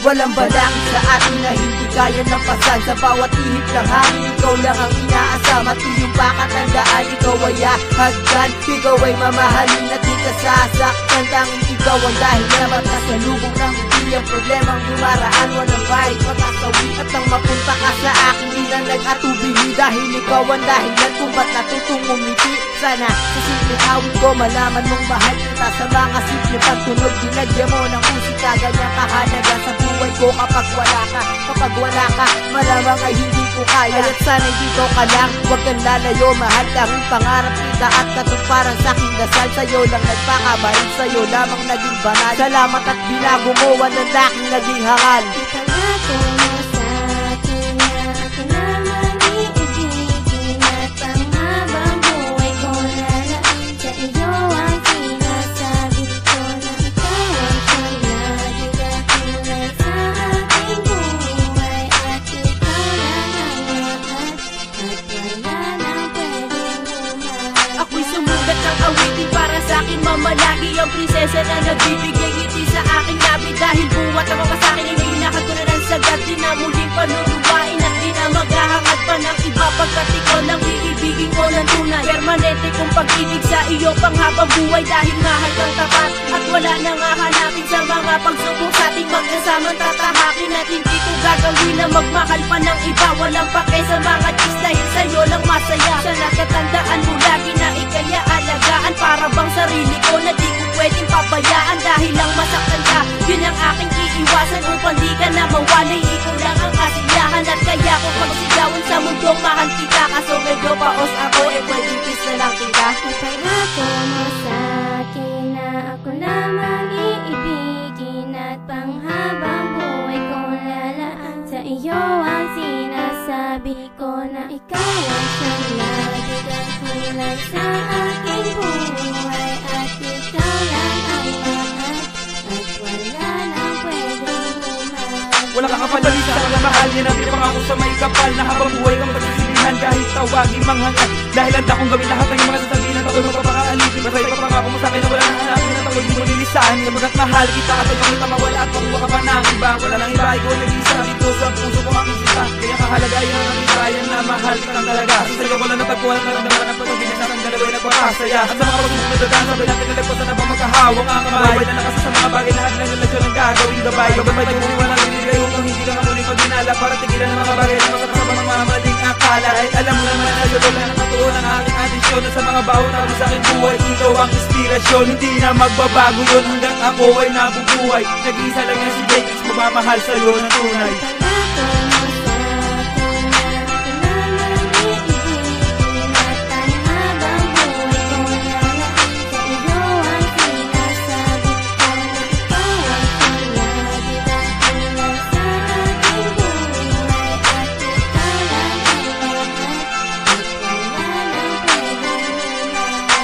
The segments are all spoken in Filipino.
Walang balakid sa atin na hindi kaya ng pasan. Sa bawat ihip ng hangin, ikaw lang ang inaasam. At iyong pakatandaan, ikaw ay ahagdan. Ikaw ay mamahalin at di ka sasaktan. Tanging ikaw ang dahil naman sa lubong ng hindi ang problemang dumaraan. Walang bahit makasawi at nang mapunta ka sa akin, di na nag-atubili. Dahil ikaw ang dahilan kung ba't natutong umiti. Sana sa simpleng awit ko malaman mong mahal kita. Sa mga simple pagtunog, dinagyan mo ng musika. Ganyan kahalaga sa buhay ko kapag wala ka. Kapag wala ka, malamang ay hindi ko kaya. At sana'y dito ka lang, huwag kang lalayo. Mahal tanging pangarap kita at katuparan sa aking dasal. Sa'yo lang nagpakabait, sa'yo lamang naging banal. Salamat at binago mo, walang aking naging hangal. Ipangako mo sa akin na ako naman iibigin at panghabang buhay ko lalaan sa iyo ang sinasabi ko na ikaw ang siyang lagi katulad sa aking buhay at ikaw lang ang lahat at wala nang pwedeng umahal. Ako'y sumulat ng awitin para sa akin mamalagi ang prinsesa na nagbibigay ngiti sa aking labi. Dahil buwat ang mga sa'kin ay may nakatulad ang sagat. Di na muling panunuwain at di na maghahangad pa ng iba. Pagkat ikaw lang iibigin ko ng tunay. Permanente kong pag-ibig sa iyo panghabang buhay. Dahil mahal kang tapat at wala nang hahanapin sa mga pagsubok sa ating magkasamang tatahakin. At hindi ko gagawin na magmahal pa ng iba. Walang pake sa mga chicks dahil sa'yo lang masaya. Sana katandaan mo lagi na ikaya alagaan. Para bang sarili ko na di ko pwedeng pabayaan. Dahil lang masaktan ka, yun ang aking iiwasan. Upang di ka na mawalay, ikaw lang ang kasiyahan. At kaya ko pagsigawan sa mundong mahal kita. Kaso medyo paos ako, pwedeng kiss na lang kita. Ipangako mo sa akin na ako lamang iibigin at panghabang buhay ko lalaan sa iyo ang sinasabi ko na ikaw ang siyang lagi katulad sa aking buhay at ikaw lang ang lahat at wala nang pwedeng umahal. Wala kang kapalit sa pagmamahal. Yan ang pinapangako sa may kapal na habang buhay kang pagsisilihan. Kahit tawagin manghangad, dahil handa kong gawin lahat ng iyong mga sasabihin at ako'y magpapakaalipin. Basta ipapangako mo sa'kin na wala nang hanapin at ako'y di mo nilisahan. Kapagkat mahal kita at ayaw kita mawala at makuha ka pa ng iba. Wala nang iba, ikaw nag-isa dito sa puso ko aking sita. Kaya kahalaga yun ang aking bayan na mahal kitang talaga. Sa sa'yo ko lang napagkuhan at naramdaman ang patuloy sa aking dalawa'y nagpapasaya. At sa mga pagsusok na dadaan, sabay natin nalagpasan na ba magkahawak ang kamay. Na nakasa sa mga bagay lahat ng relasyon ang gagawing gabay. Gabay tayo kung walang ibigay upang hindi ka mamuling pag-inala. Para tigilan ang mga bagay na masarap sa mga mamaling akala. Kahit alam mo naman na sa'yo doon na nakatuon ang aking adisyon. At sa mga bawat ako sa aking buhay, ikaw ang inspirasyon. Hindi na magbabago yun hanggang ako ay nabubuhay. Nag-iisa lang yan si Jake, magmamahal sa'yo na tunay. Ipangako mo sa akin na ako lamang iibigin at panghabang buhay ko lalaan sa iyo ang sinasabi ko na ikaw ang siyang lagi katulad sa aking buhay at ikaw lang ang lahat at wala nang pwedeng umahal.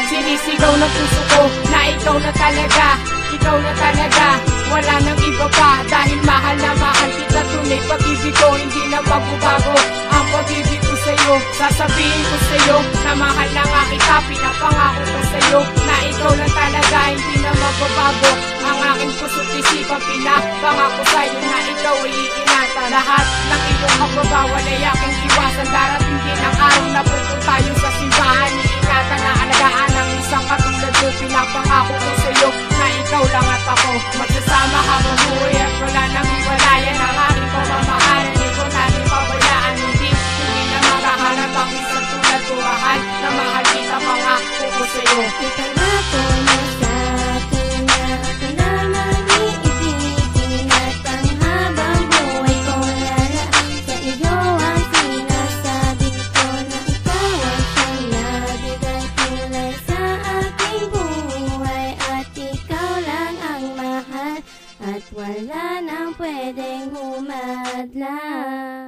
Sinisigaw ng puso ko na ikaw na talaga. Ikaw na talaga, wala nang iba pa. Dahil mahal na mahal kita, tunay pag-ibig ko hindi na magbabago. Ang pag-ibig ko sa'yo, sasabihin ko sa'yo na mahal na nga kita. Pinapangako ko sa'yo na ikaw lang talaga, hindi na magbabago. Ang aking puso't isipan, pinapangako sa'yo na ikaw ay iingatan. Lahat ng iyong kagbabawal ay aking iwasan. Darating din ang araw na pupunta tayo sa simbahan. Iingatan na alagaan ang isang katulad mo. Pinapangako ko sa'yo na ikaw lang at ako magsasama habang buhay at wala nang iwalayan ang aking pamamahal. Hindi ko natin pabayaan, hindi na makahanap ang isang tulad ko. Mahal na mahal kita, pangako ko sa'yo. Ipangako mo sa akin na ako lamang iibigin at panghabang wala nang pwedeng humadlang.